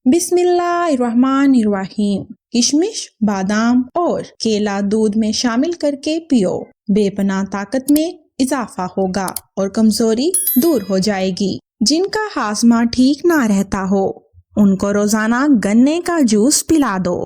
بسم اللہ الرحمن الرحیم۔ کشمش، بادام اور کیلا دودھ میں شامل کر کے پیو، بے پناہ طاقت میں اضافہ ہوگا اور کمزوری دور ہو جائے گی۔ جن کا ہاضمہ ٹھیک نہ رہتا ہو ان کو روزانہ گنے کا جوس پلا دو۔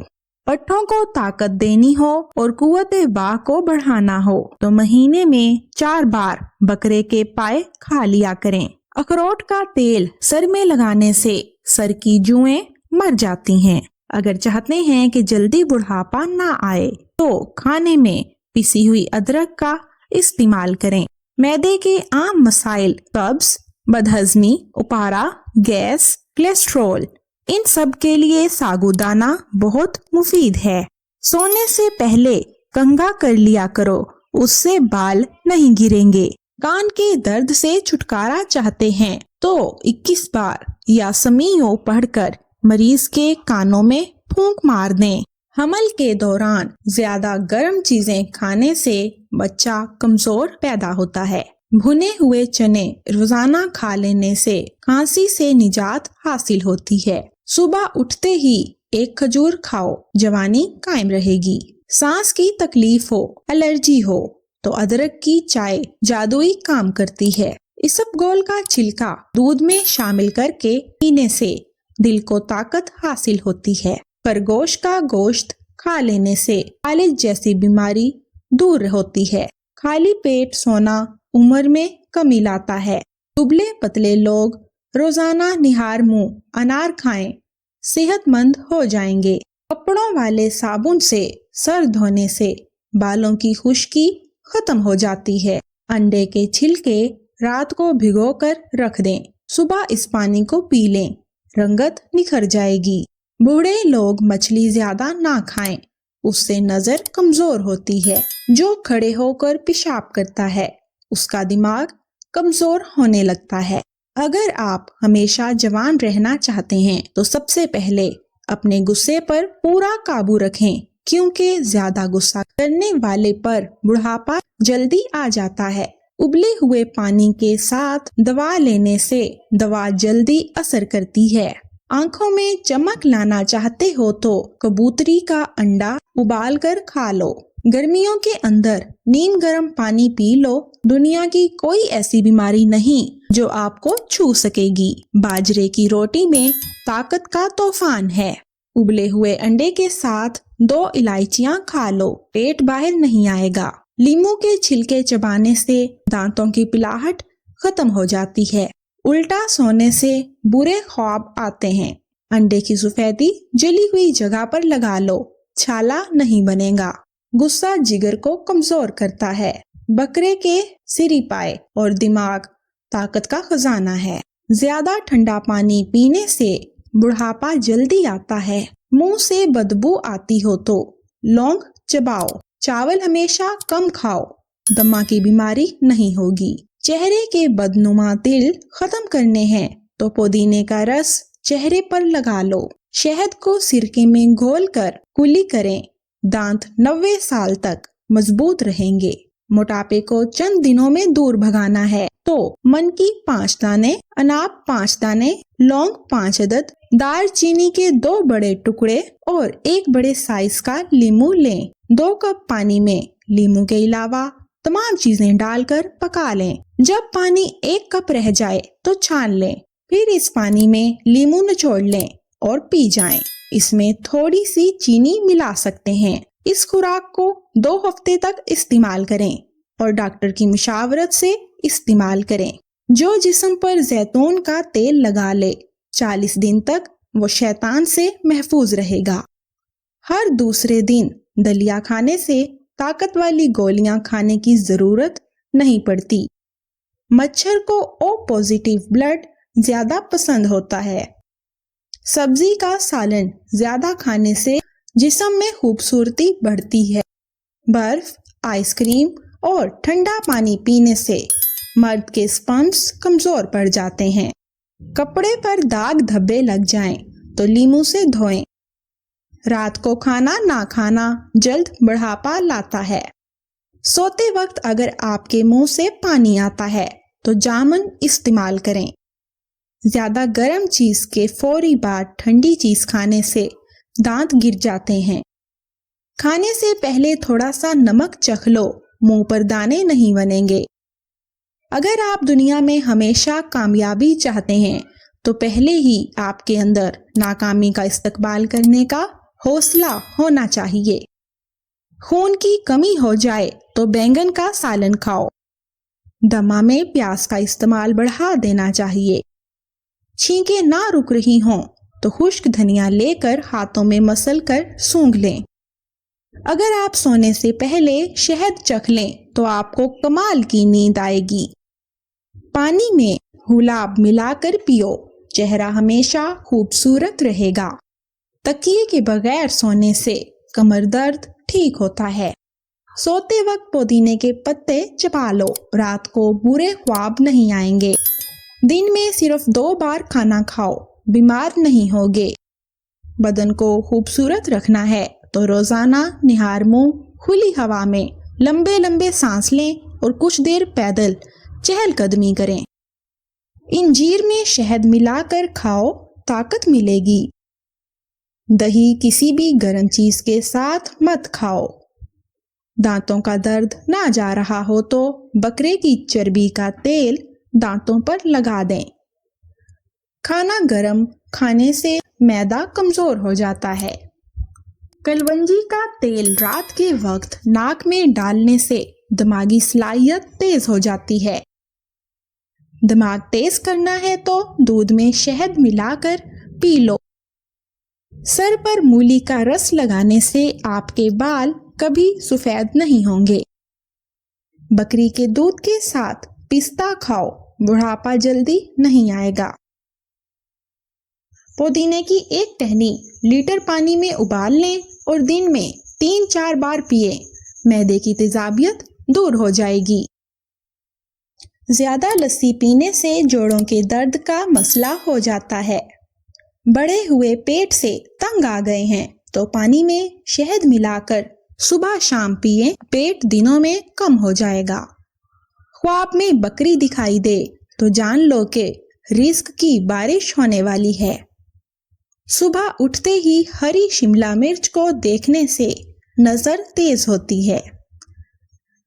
پٹھوں کو طاقت دینی ہو اور قوت باہ کو بڑھانا ہو تو مہینے میں 4 بار بکرے کے پائے کھا لیا کریں۔ اخروٹ کا تیل سر میں لگانے سے سر کی جوئیں مر جاتی ہیں۔ اگر چاہتے ہیں کہ جلدی بڑھاپا نہ آئے تو کھانے میں پسی ہوئی ادرک کا استعمال کریں۔ معدے کے عام مسائل قبض، بدہضمی، اپارا، گیس، کولیسٹرول، ان سب کے لیے ساگو دانہ بہت مفید ہے۔ سونے سے پہلے کنگھا کر لیا کرو، اس سے بال نہیں گریں گے۔ کان کے درد سے چھٹکارا چاہتے ہیں تو 21 بار یاسمین پڑھ کر مریض کے کانوں میں پھونک مار دیں۔ حمل کے دوران زیادہ گرم چیزیں کھانے سے بچہ کمزور پیدا ہوتا ہے۔ بھنے ہوئے چنے روزانہ کھا لینے سے کھانسی سے نجات حاصل ہوتی ہے۔ صبح اٹھتے ہی ایک کھجور کھاؤ، جوانی قائم رہے گی۔ سانس کی تکلیف ہو، الرجی ہو تو ادرک کی چائے جادوئی کام کرتی ہے۔ اسبگول کا چھلکا دودھ میں شامل کر کے پینے سے دل کو طاقت حاصل ہوتی ہے۔ خرگوش کا گوشت کھا لینے سے فالج جیسی بیماری دور ہوتی ہے۔ خالی پیٹ سونا عمر میں کمی لاتا ہے۔ دبلے پتلے لوگ روزانہ نہار منہ انار کھائیں، صحت مند ہو جائیں گے۔ کپڑوں والے صابن سے سر دھونے سے بالوں کی خشکی ختم ہو جاتی ہے۔ انڈے کے چھلکے رات کو بھگو کر رکھ دیں، صبح اس پانی کو پی لیں، رنگت نکھر جائے گی۔ بوڑھے لوگ مچھلی زیادہ نہ کھائیں، اس سے نظر کمزور ہوتی ہے۔ جو کھڑے ہو کر پیشاب کرتا ہے اس کا دماغ کمزور ہونے لگتا ہے۔ اگر آپ ہمیشہ جوان رہنا چاہتے ہیں تو سب سے پہلے اپنے غصے پر پورا قابو رکھیں، کیونکہ زیادہ غصہ کرنے والے پر بڑھاپا جلدی آ جاتا ہے۔ ابلے ہوئے پانی کے ساتھ دوا لینے سے دوا جلدی اثر کرتی ہے۔ آنکھوں میں چمک لانا چاہتے ہو تو کبوتری کا انڈا ابال کر کھا لو۔ گرمیوں کے اندر نیم گرم پانی پی لو۔ دنیا کی کوئی ایسی بیماری نہیں جو آپ کو چھو سکے گی۔ باجرے کی روٹی میں طاقت کا طوفان ہے۔ ابلے ہوئے انڈے کے ساتھ 2 الائچیاں کھا لو، پیٹ باہر نہیں آئے گا۔ لیموں کے چھلکے چبانے سے دانتوں کی پلاہٹ ختم ہو جاتی ہے۔ الٹا سونے سے برے خواب آتے ہیں۔ انڈے کی سفیدی جلی ہوئی جگہ پر لگا لو، چھالا نہیں بنے گا۔ غصہ جگر کو کمزور کرتا ہے۔ بکرے کے سری پائے اور دماغ طاقت کا خزانہ ہے۔ زیادہ ٹھنڈا پانی پینے سے بڑھاپا جلدی آتا ہے۔ منہ سے بدبو آتی ہو تو لونگ چباؤ۔ چاول ہمیشہ کم کھاؤ، دمہ کی بیماری نہیں ہوگی۔ چہرے کے بدنما تل ختم کرنے ہیں تو پودینے کا رس چہرے پر لگا لو۔ شہد کو سرکے میں گھول کر کلی کریں، دانت 90 سال تک مضبوط رہیں گے۔ موٹاپے کو چند دنوں میں دور بھگانا ہے تو من کی 5 دانے، اناب 5 دانے، لونگ 5 عدد، دار چینی کے 2 بڑے ٹکڑے اور 1 بڑے سائز کا لیموں لیں۔ 2 کپ پانی میں لیموں کے علاوہ تمام چیزیں ڈال کر پکا لیں۔ جب پانی 1 کپ رہ جائے تو چھان لیں، پھر اس پانی میں لیموں نچوڑ لیں اور پی جائیں۔ اس میں تھوڑی سی چینی ملا سکتے ہیں۔ اس خوراک کو 2 ہفتے تک استعمال کریں اور ڈاکٹر کی مشاورت سے استعمال کریں۔ جو جسم پر زیتون کا تیل لگا لے 40 دن تک وہ شیطان سے محفوظ رہے گا۔ ہر دوسرے دن دلیا کھانے سے طاقت والی گولیاں کھانے کی ضرورت نہیں پڑتی۔ مچھر کو او پازیٹیو بلڈ زیادہ پسند ہوتا ہے۔ سبزی کا سالن زیادہ کھانے سے جسم میں خوبصورتی بڑھتی ہے۔ برف، آئس کریم اور ٹھنڈا پانی پینے سے مرد کے سپرمز کمزور پڑ جاتے ہیں۔ کپڑے پر داغ دھبے لگ جائیں تو لیموں سے دھوئیں۔ رات کو کھانا نہ کھانا جلد بڑھاپا لاتا ہے۔ سوتے وقت اگر آپ کے منہ سے پانی آتا ہے تو جامن استعمال کریں۔ زیادہ گرم چیز کے فوری بعد ٹھنڈی چیز کھانے سے دانت گر جاتے ہیں۔ کھانے سے پہلے تھوڑا سا نمک چکھ لو، منہ پر دانے نہیں بنیں گے۔ اگر آپ دنیا میں ہمیشہ کامیابی چاہتے ہیں تو پہلے ہی آپ کے اندر ناکامی کا استقبال کرنے کا حوصلہ ہونا چاہیے۔ خون کی کمی ہو جائے تو بینگن کا سالن کھاؤ۔ دما میں پیاز کا استعمال بڑھا دینا چاہیے۔ چھینکیں نہ رک رہی ہوں تو خشک دھنیا لے کر ہاتھوں میں مسل کر سونگھ لیں۔ اگر آپ سونے سے پہلے شہد چکھ لیں تو آپ کو کمال کی نیند آئے گی۔ پانی میں گلاب ملا کر پیو، چہرہ ہمیشہ خوبصورت رہے گا۔ تکیے کے بغیر سونے سے کمر درد ٹھیک ہوتا ہے۔ سوتے وقت پودینے کے پتے چبا لو، رات کو برے خواب نہیں آئیں گے۔ دن میں صرف 2 بار کھانا کھاؤ، بیمار نہیں ہوگے۔ بدن کو خوبصورت رکھنا ہے تو روزانہ نہار منہ کھلی ہوا میں لمبے لمبے سانس لیں اور کچھ دیر پیدل چہل قدمی کریں۔ انجیر میں شہد ملا کر کھاؤ، طاقت ملے گی۔ دہی کسی بھی گرم چیز کے ساتھ مت کھاؤ۔ دانتوں کا درد نہ جا رہا ہو تو بکرے کی چربی کا تیل دانتوں پر لگا دیں۔ کھانا گرم کھانے سے معدہ کمزور ہو جاتا ہے۔ کلونجی کا تیل رات کے وقت ناک میں ڈالنے سے دماغی صلاحیت تیز ہو جاتی ہے۔ دماغ تیز کرنا ہے تو دودھ میں شہد ملا کر پی لو۔ سر پر مولی کا رس لگانے سے آپ کے بال کبھی سفید نہیں ہوں گے۔ بکری کے دودھ کے ساتھ پستہ کھاؤ، بڑھاپا جلدی نہیں آئے گا۔ پودینے کی 1 ٹہنی لیٹر پانی میں ابال لیں اور دن میں 3-4 بار پیئیں، معدے کی تیزابیت دور ہو جائے گی۔ زیادہ لسی پینے سے جوڑوں کے درد کا مسئلہ ہو جاتا ہے۔ بڑھے ہوئے پیٹ سے تنگ آ گئے ہیں تو پانی میں شہد ملا کر صبح شام پیئیں، پیٹ دنوں میں کم ہو جائے گا۔ خواب میں بکری دکھائی دے تو جان لو کہ رزق کی بارش ہونے والی ہے۔ صبح اٹھتے ہی ہری شملہ مرچ کو دیکھنے سے نظر تیز ہوتی ہے۔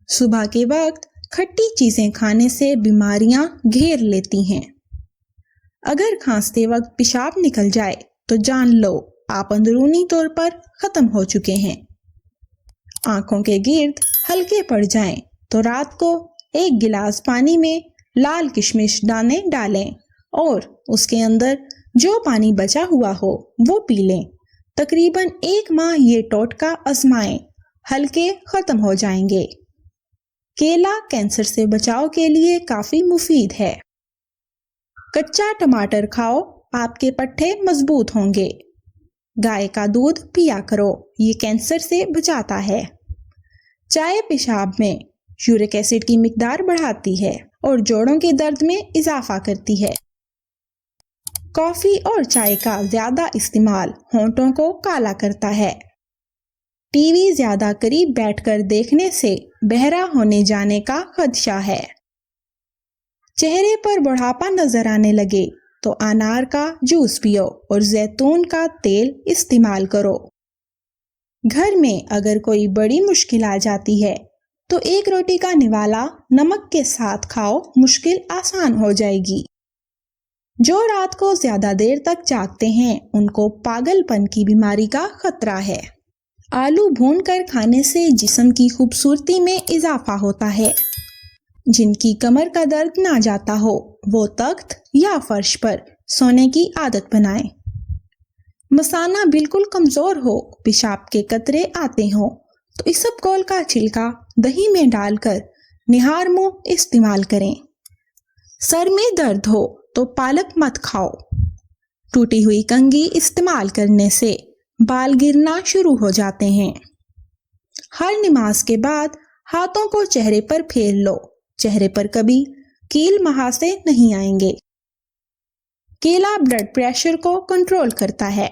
صبح کے وقت کھٹی چیزیں کھانے سے بیماریاں گھیر لیتی ہیں۔ اگر کھانستے وقت پیشاب نکل جائے تو جان لو آپ اندرونی طور پر ختم ہو چکے ہیں۔ آنکھوں کے گرد ہلکے پڑ جائیں تو رات کو 1 گلاس پانی میں لال کشمش دانے ڈالیں اور اس کے اندر جو پانی بچا ہوا ہو وہ پی لیں۔ تقریباً 1 ماہ یہ ٹوٹکا آزمائیں، ہلکے ختم ہو جائیں گے۔ کیلا کینسر سے بچاؤ کے لیے کافی مفید ہے۔ کچا ٹماٹر کھاؤ، آپ کے پٹھے مضبوط ہوں گے۔ گائے کا دودھ پیا کرو، یہ کینسر سے بچاتا ہے۔ چائے پیشاب میں یورک ایسڈ کی مقدار بڑھاتی ہے اور جوڑوں کے درد میں اضافہ کرتی ہے۔ کافی اور چائے کا زیادہ استعمال ہونٹوں کو کالا کرتا ہے۔ ٹی وی زیادہ قریب بیٹھ کر دیکھنے سے بہرا ہونے جانے کا خدشہ ہے۔ چہرے پر بڑھاپا نظر آنے لگے تو انار کا جوس پیو اور زیتون کا تیل استعمال کرو۔ گھر میں اگر کوئی بڑی مشکل آ جاتی ہے تو 1 روٹی کا نوالا نمک کے ساتھ کھاؤ، مشکل آسان ہو جائے گی۔ جو رات کو زیادہ دیر تک جاگتے ہیں ان کو پاگل پن کی بیماری کا خطرہ ہے۔ آلو بھون کر کھانے سے جسم کی خوبصورتی میں اضافہ ہوتا ہے۔ جن کی کمر کا درد نہ جاتا ہو وہ تخت یا فرش پر سونے کی عادت بنائیں۔ مثانہ بالکل کمزور ہو، پیشاب کے قطرے آتے ہوں تو اسبگول کا چھلکا دہی میں ڈال کر نہار منہ استعمال کریں۔ سر میں درد ہو تو پالک مت کھاؤ۔ ٹوٹی ہوئی کنگھی استعمال کرنے سے بال گرنا شروع ہو جاتے ہیں۔ ہر نماز کے بعد ہاتھوں کو چہرے پر پھیر لو، چہرے پر کبھی کیل مہاسے نہیں آئیں گے۔ کیلا بلڈ پریشر کو کنٹرول کرتا ہے۔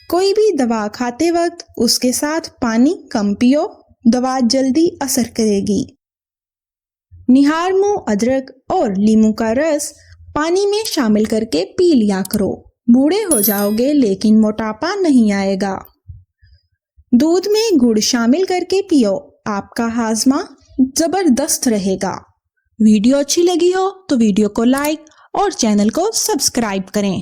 کوئی بھی دوا کھاتے وقت اس کے ساتھ پانی کم پیو، دوا جلدی اثر کرے گی۔ نہار منہ ادرک اور لیموں کا رس پانی میں شامل کر کے پی لیا کرو، بوڑھے ہو جاؤ گے لیکن موٹاپا نہیں آئے گا۔ دودھ میں گڑ شامل کر کے پیو، آپ کا ہاضمہ زبردست رہے گا۔ ویڈیو اچھی لگی ہو تو ویڈیو کو لائک اور چینل کو سبسکرائب کریں۔